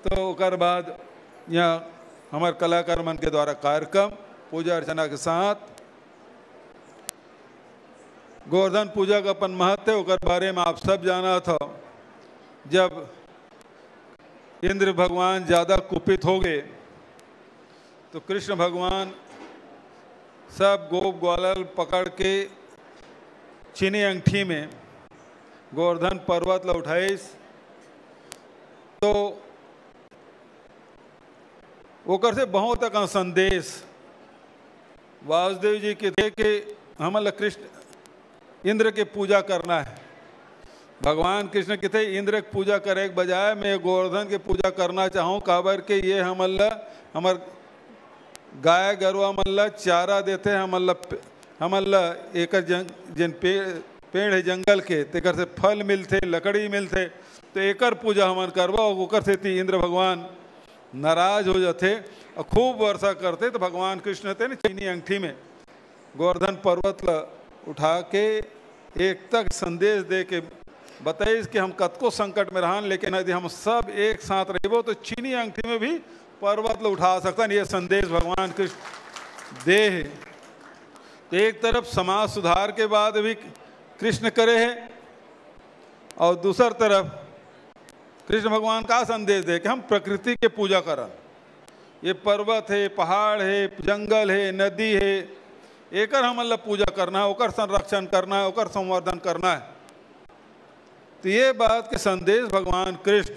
तो ओकर बाद यहाँ हमारे कलाकार मन के द्वारा कार्यक्रम पूजा अर्चना के साथ गोवर्धन पूजा का अपन महत्व है ओकर बारे में आप सब जाना था। जब इंद्र भगवान ज़्यादा कुपित हो गए तो कृष्ण भगवान सब गोप ग्वाल पकड़ के चीनी अंगठी में गोवर्धन पर्वत ला उठाइस। तो ओकर से बहुत तक संदेश वासुदेव जी के थे कि हमला कृष्ण इंद्र के पूजा करना है। भगवान कृष्ण के थे इंद्र की पूजा करे के बजाय मैं गोवर्धन के पूजा करना चाहूँ, काबर के ये हमार गाय गरुआ मल्ला चारा देते हमल्ला एक जिन पेड़ है जंगल के तेकर से फल मिलते लकड़ी मिलते तो एकर पूजा हमन करवा ओकर से थी इंद्र भगवान नाराज हो जाते और खूब वर्षा करते। तो भगवान कृष्ण थे ना चीनी अंगठी में गोवर्धन पर्वत ला उठा के एक तक संदेश दे के बताइस कि हम कतको संकट में रहन लेकिन यदि हम सब एक साथ रहबो तो चीनी अंगठी में भी पर्वत ला उठा सकता। ये संदेश भगवान कृष्ण दे है। तो एक तरफ समाज सुधार के बाद भी कृष्ण करे है और दूसर तरफ कृष्ण भगवान का संदेश दे कि हम प्रकृति के पूजा करन। ये पर्वत है, पहाड़ है, जंगल है, नदी है, एकर हमला पूजा करना है, ओकर संरक्षण करना है, ओकर संवर्धन करना है। तो ये बात के संदेश भगवान कृष्ण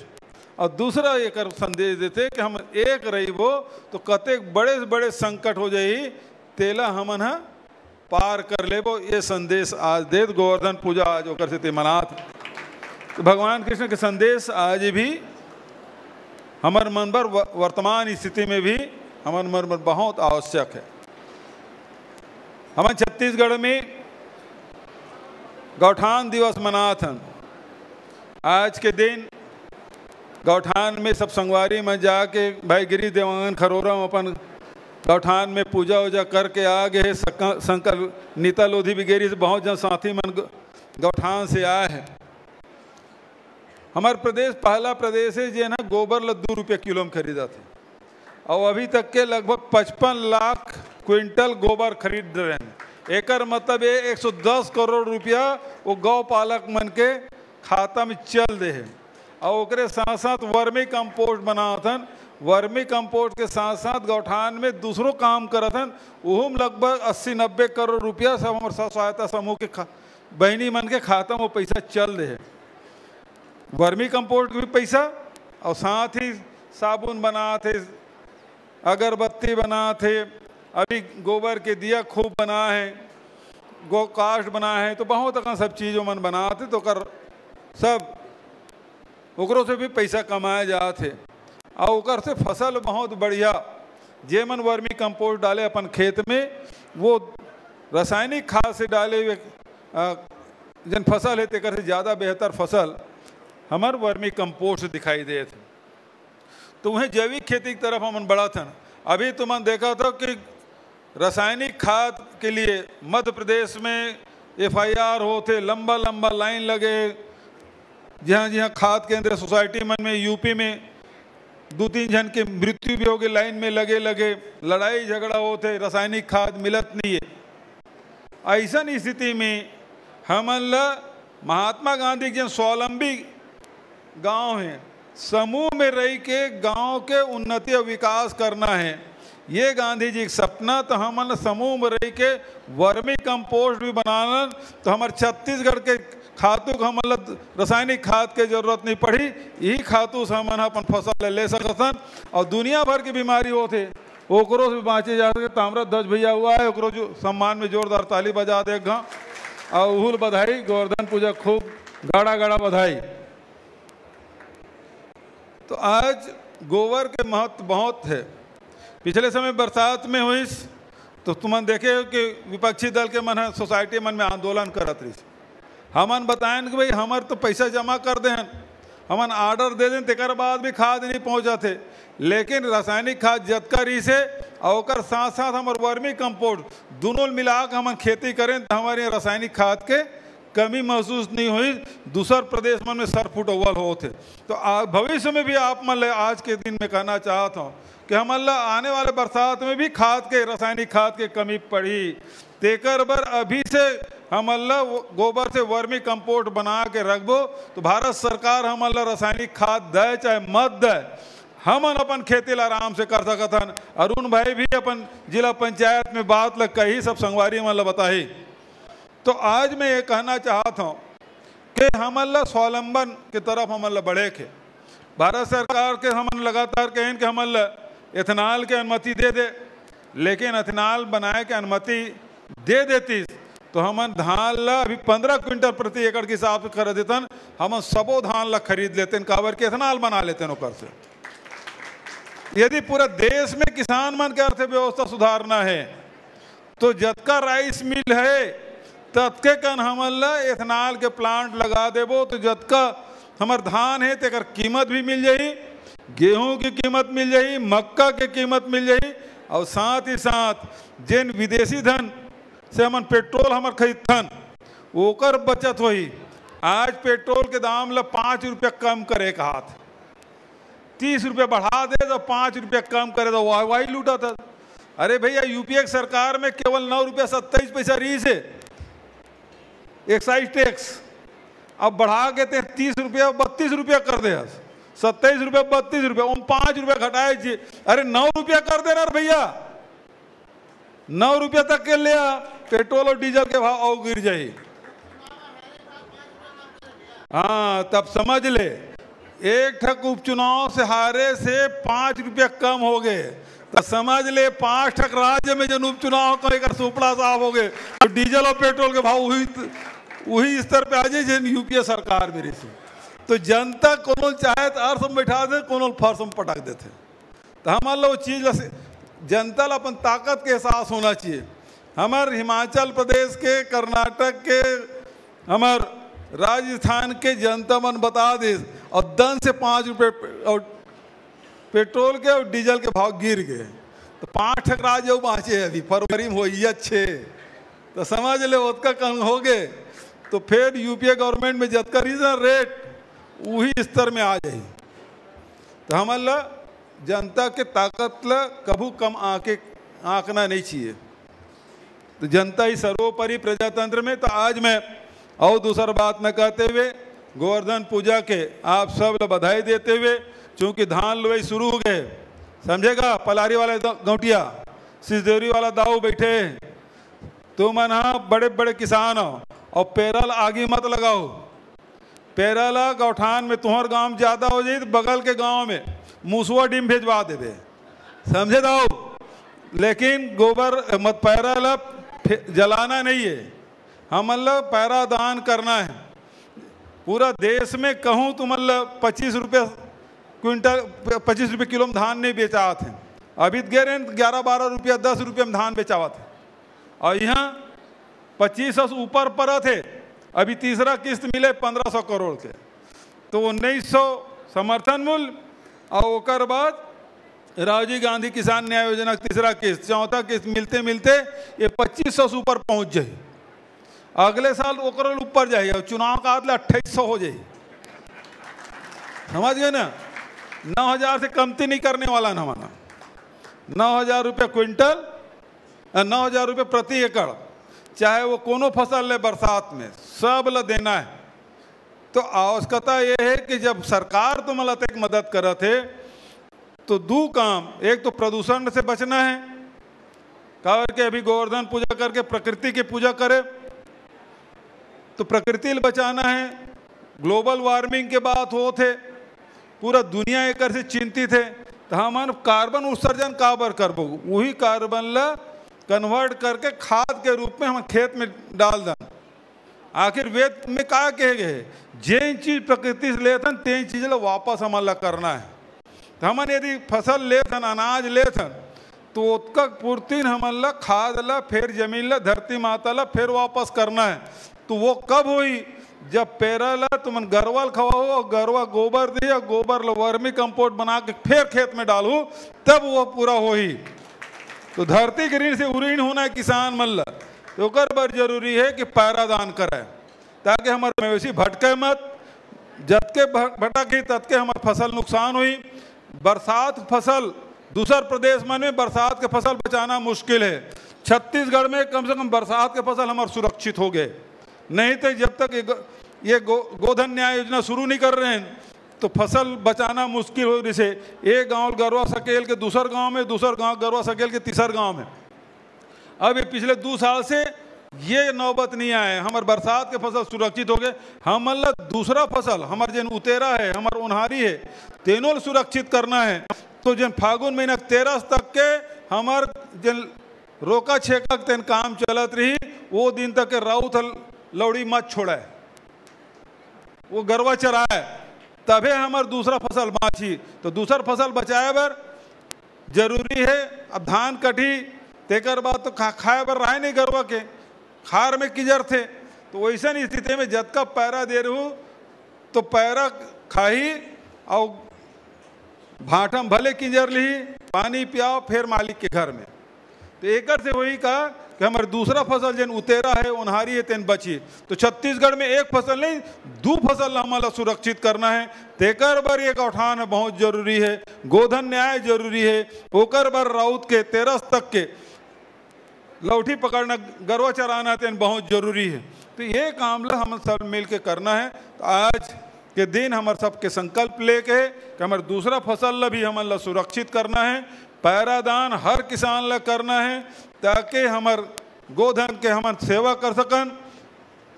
और दूसरा एक संदेश देते कि हम एक रहीबो तो कतेक बड़े बड़े संकट हो जाई तेला हमन हा पार कर लेबो। ये संदेश आज देत गोवर्धन पूजा आज ओकर से मनात। तो भगवान कृष्ण के संदेश आज भी हमार मन पर वर्तमान स्थिति में भी हमार मन पर बहुत आवश्यक है। हमारे छत्तीसगढ़ में गौठान दिवस मनाथन। आज के दिन गौठान में सब संगवारी में जाके भाई गिरी देवांगन खरोरा अपन गौठान में पूजा वूजा करके आ गए। शंकर नीता लोधी बिगेरी से बहुत जन साथी मन गौठान से आए हैं। हमारे प्रदेश पहला प्रदेश है जो ना गोबर ला 2 रुपये किलो में खरीदा थे और अभी तक के लगभग 55 लाख क्विंटल गोबर खरीद रहे हैं। एकर मतलब ये 110 करोड़ रुपया वो गौ पालक मन के खाता में चल दे है। और ओकरे साथ साथ वर्मी कंपोस्ट बनाथन। वर्मी कंपोस्ट के साथ साथ गौठान में दूसरों काम करथन। वह लगभग 80-90 करोड़ रुपया सब हमारे स्व सहायता समूह के बहनी मन के खाता में वो पैसा चल दे है। वर्मी कंपोस्ट भी पैसा और साथ ही साबुन बनाते, अगरबत्ती बनाते, अभी गोबर के दिया खूब बना है, गो कास्ट बना है, तो बहुत अकन सब चीज़ों मन बनाते तो कर सब ओकरों से भी पैसा कमाए जाते और ओकर से फसल बहुत बढ़िया। जे मन वर्मी कंपोस्ट डाले अपन खेत में वो रासायनिक खाद से डाले हुए जन फसल है तेकर से ज़्यादा बेहतर फसल हमार वर्मी कंपोस्ट दिखाई दे थे। तो वह जैविक खेती की तरफ हमन बढ़ा था। अभी तुमने देखा था कि रासायनिक खाद के लिए मध्य प्रदेश में FIR होते, लंबा लंबा लाइन लगे। जहाँ जहाँ खाद केंद्र सोसाइटी मन में यूपी में 2-3 जन के मृत्यु भी हो गई, लाइन में लगे लड़ाई झगड़ा होते, रासायनिक खाद मिलत नहीं है। ऐसा स्थिति में हमन ला महात्मा गांधी जन स्वावलंबी गांव है, समूह में रह के गांव के उन्नति और विकास करना है। ये गांधी जी का सपना। तो हमन समूह में रह के वर्मी कंपोस्ट भी बनाना तो हमारे छत्तीसगढ़ के खातू को हमन रासायनिक खाद के जरूरत नहीं पड़ी। यही खातू से हमन अपन फसल ले सकथन और दुनिया भर की बीमारी होते ओकरों से बाँचे जा सके। ताम्रत ध्वज भैया हुआ है, ओकरों जो सम्मान में जोरदार ताली बजा दे गा और उहुल बधाई। गोवर्धन पूजा खूब गाड़ा गाड़ा बधाई। तो आज गोबर के महत्व बहुत है। पिछले समय बरसात में हुई तो तुमन देखे कि विपक्षी दल के मन सोसाइटी मन में आंदोलन करत रही। हमन बताएं कि भाई हमार तो पैसा जमा कर दें, हमन आर्डर दे दें, तेकर बाद भी खाद नहीं पहुँचा थे। लेकिन रासायनिक खाद जतका रही से और साथ साथ हमारे वर्मी कंपोस्ट दोनों मिला के हम खेती करें तो हमारे रासायनिक खाद के कमी महसूस नहीं हुई। दूसर प्रदेश मन में सर फुट अव्वल हो थे। तो भविष्य में भी आप मन आज के दिन में कहना चाहता हूँ कि हम आने वाले बरसात में भी खाद के, रासायनिक खाद के कमी पड़ी, तेकर बर अभी से हम गोबर से वर्मी कंपोस्ट बना के रखबो तो भारत सरकार हम रासायनिक खाद दे चाहे मत दे, हमन अपन खेती ला आराम से कर सकथन। अरुण भाई भी अपन जिला पंचायत में बात लग कही, सब संगवारी मन बताई। तो आज मैं ये कहना चाहता हूँ कि हमन स्वावलंबन की तरफ हमन बढ़े के भारत सरकार के हमन लगातार कहें कि हमन एथेनॉल के अनुमति दे दे, लेकिन एथेनॉल बनाए के अनुमति दे देती तो हमन धान ला अभी 15 क्विंटल प्रति एकड़ के हिसाब से कर देतन, हम सबो धान ला खरीद लेते काबर के एथेनॉल बना लेते ओकर से। यदि पूरा देश में किसान मन के अर्थव्यवस्था सुधारना है तो जतका राइस मिल है ततके कन हमन ला एथेनॉल के प्लांट लगा देबो तो जतका हमार धान है तेकर कीमत भी मिल जाही, गेहूं की कीमत मिल जाही, मक्का के कीमत मिल जाही, और साथ ही साथ जिन विदेशी धन से हमन पेट्रोल हमर खरीदथन ओकर बचत होई। आज पेट्रोल के दाम ला 5 रुपया कम करे का हाथ, 30 रुपया बढ़ा दे तो 5 रुपया कम करे तो वाई लूटा था। अरे भैया यूपीए की सरकार में केवल 9 रुपया 27 पैसा रही से एक्साइज टैक्स, अब बढ़ा के 30 रुपया 32 रुपया कर दे, 27 रुपया 32 रुपया, 5 रुपया घटाए जी। अरे 9 रुपया कर देना भैया, 9 रुपया तक के लिया पेट्रोल और डीजल के भाव और गिर जाए। हाँ तब समझ ले एक ठक उपचुनाव से हारे से 5 रुपया कम हो गए, तो समझ ले 5 ठक राज्य में जन उपचुनाव का एक सुपड़ा साफ हो गए तो डीजल और पेट्रोल के भाव वही स्तर पे आ जाए जिन यूपीए सरकार मेरी से। तो जनता कोनो चाहे तो अर्थ में बैठा दे, कोनो फर्श में पटक देते। तो हमारे वो चीज जनता ला अपन ताकत के एहसास होना चाहिए। हमारे हिमाचल प्रदेश के, कर्नाटक के, हमार राजस्थान के जनता मन बता दे और दन से 5 रुपये और पेट्रोल के और डीजल के भाव गिर गए तो 5 ठक राज्य बाँचे अभी फरवरी में हो अच्छे। तो समझ ले उसका कम हो गए तो फिर यूपीए गवर्नमेंट में जतका रीजनल रेट वही स्तर में आ जाए। तो हमारा जनता के ताकत ला कभू कम आंकना नहीं चाहिए। तो जनता ही सर्वोपरि प्रजातंत्र में। तो आज मैं और दूसरा बात न कहते हुए गोवर्धन पूजा के आप सब बधाई देते हुए, चूँकि धान लुवाई शुरू हो गए, समझेगा पलारी वाले गौटिया सिजदेवरी वाला दाऊ बैठे, तुम हाँ बड़े बड़े किसान हो और पेरल आगे मत लगाओ। पेरला गौठान में तुम्हार गांव ज़्यादा हो जाए तो बगल के गांव में मूसुआ डिम भेजवा देवे, समझे दाऊ। लेकिन गोबर मत पैरा जलाना नहीं है, हम पैरा दान करना है। पूरा देश में कहूँ तो 25 रुपये क्विंटल 25 रुपये किलो में धान नहीं बेचा थे, अभी गए 11-12 रुपया 10 रुपये में धान बेचावा थे, और यहाँ 2500 ऊपर पर थे। अभी तीसरा किस्त मिले 1500 करोड़ के, तो 1900 समर्थन मूल्य और ओकर बाद राजीव गांधी किसान न्याय योजना तीसरा किस्त, चौथा किस्त मिलते मिलते ये 2500 से ऊपर पहुंच जाए। अगले साल ओकर ऊपर जाए और चुनाव का आदला 2800 हो जाए, समझ गए ना। 9000 से कमती नहीं करने वाला ना हमारा, 9000 रुपये क्विंटल, 9000 रुपये प्रति एकड़, चाहे वो कोनो फसल ले बरसात में सब ला देना है। तो आवश्यकता ये है कि जब सरकार तुम तक मदद कर थे तो दो काम, एक तो प्रदूषण से बचना है, करके अभी गोवर्धन पूजा करके प्रकृति की पूजा करे तो प्रकृति बचाना है। ग्लोबल वार्मिंग के बात हो थे, पूरा दुनिया एक से चिंतित है, तो हम कार्बन उत्सर्जन काबर करबो, वही कार्बन ला कन्वर्ट करके खाद के रूप में हम खेत में डाल दें। आखिर वेद में कहा कहे गए जिन चीज प्रकृति से लेथन तेन चीज ला वापस हमारा करना है। तो हमन यदि फसल लेथन, अनाज लेथन, तो उसका पूर्ति हमन ला खाद ला फिर जमीन ला धरती माता ला फिर वापस करना है। तो वो कब हुई, जब पेरा ला तुम गरवाल खवाओ और गरवा गोबर दिया, गोबर ला वर्मी कंपोस्ट बना के फिर खेत में डालो, तब वो पूरा हो ही। तो धरती के ऋण से उऋण होना है किसान मन ला, तो ओकर बर जरूरी है कि पैरा दान करे। ताकि हमारे मवेशी भटके मत, जतके भटकी ततके हमारे फसल नुकसान हुई। बरसात फसल दूसर प्रदेश में बरसात के फसल बचाना मुश्किल है, छत्तीसगढ़ में कम से कम बरसात के फसल हमारे सुरक्षित हो गए। नहीं तो जब तक ये गोधन न्याय योजना शुरू नहीं कर रहे हैं तो फसल बचाना मुश्किल हो रही से। एक गांव गरवा सकेल के दूसर गांव में, दूसर गांव गरवा सकेल के तीसर गांव में। अब ये पिछले 2 साल से ये नौबत नहीं आए, हमारे बरसात के फसल सुरक्षित हो गए। हमारा दूसरा फसल हमारे जिन उतेरा है, हमारे उन्हारी है, तीनों सुरक्षित करना है। तो जिन फागुन महीना 13 तक के हमार जिन रोका छेका तेन काम चलत रही, वो दिन तक के राउत लौड़ी मत छोड़े, वो गरवा चराए, तबे हमार दूसरा फसल बाँची। तो दूसरा फसल बचाए बर जरूरी है। अब धान कटी तेकर बाद तो खाए बर रहे नहीं, गरवा के खार में किजर थे। तो वैसा स्थिति में जतका पैरा दे रहूँ तो पैरा खाही और भाटम भले किंजर ली, पानी पियाओ फिर मालिक के घर में। तो एक से वही कहा कि हमारे दूसरा फसल जिन उतेरा है, उन्हारी है, तेन बची। तो छत्तीसगढ़ में एक फसल नहीं 2 फसल हमारा सुरक्षित करना है। तेकर बर ये गौठान बहुत जरूरी है, गोधन न्याय जरूरी है, ओकर बर राउत के 13 तक के लौठी पकड़ना, गरवा चराना तेन बहुत जरूरी है। तो ये काम ला हम सब मिल के करना है। तो आज के दिन हमारे सबके संकल्प लेके कि हमारे दूसरा फसल ला भी हमारा सुरक्षित करना है। पैरादान हर किसान ला करना है ताकि हमार गोधन के हमार सेवा कर सकन,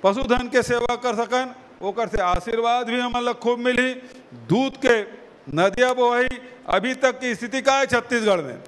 पशुधन के सेवा कर सकन, ओकर से आशीर्वाद भी हमारा खूब मिली। दूध के नदियाँ बोही, अभी तक की स्थिति का है छत्तीसगढ़ में